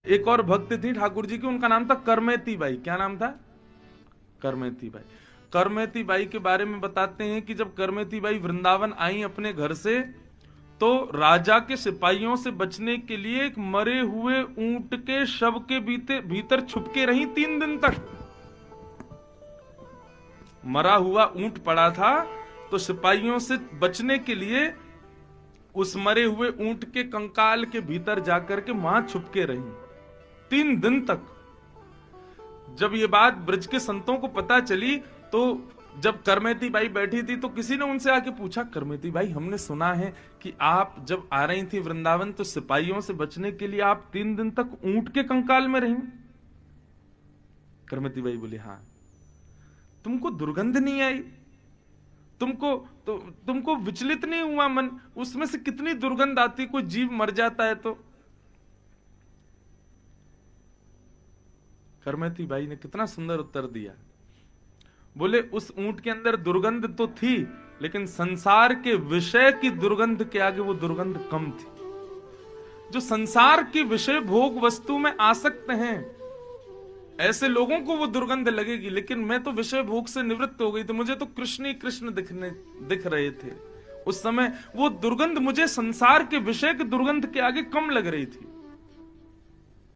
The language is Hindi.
एक और भक्त थी ठाकुर जी की, उनका नाम था करमेती बाई। क्या नाम था? करमेती बाई। करमेती बाई के बारे में बताते हैं कि जब करमेती बाई वृंदावन आई अपने घर से, तो राजा के सिपाहियों से बचने के लिए एक मरे हुए ऊंट के शव के भीतर छुपके रही 3 दिन तक। मरा हुआ ऊंट पड़ा था, तो सिपाहियों से बचने के लिए उस मरे हुए ऊंट के कंकाल के भीतर जाकर के वहां छुपके रही 3 दिन तक। जब ये बात ब्रज के संतों को पता चली, तो जब करमेती बाई बैठी थी तो किसी ने उनसे आके पूछा, करमेती बाई, हमने सुना है कि आप जब आ रही थी वृंदावन तो सिपाहियों से बचने के लिए आप 3 दिन तक ऊंट के कंकाल में रही। करमेती बाई बोली, हाँ। तुमको दुर्गंध नहीं आई? तुमको विचलित नहीं हुआ मन? उसमें से कितनी दुर्गंध आती, कोई जीव मर जाता है तो। करमेती बाई ने कितना सुंदर उत्तर दिया। बोले, उस ऊंट के अंदर दुर्गंध तो थी, लेकिन संसार के विषय की दुर्गंध के आगे वो दुर्गंध कम थी। जो संसार के विषय भोग वस्तु में आसक्त हैं, ऐसे लोगों को वो दुर्गंध लगेगी, लेकिन मैं तो विषय भोग से निवृत्त हो गई थी, मुझे तो कृष्ण ही कृष्ण दिख रहे थे। उस समय वो दुर्गंध मुझे संसार के विषय की दुर्गंध के आगे कम लग रही थी।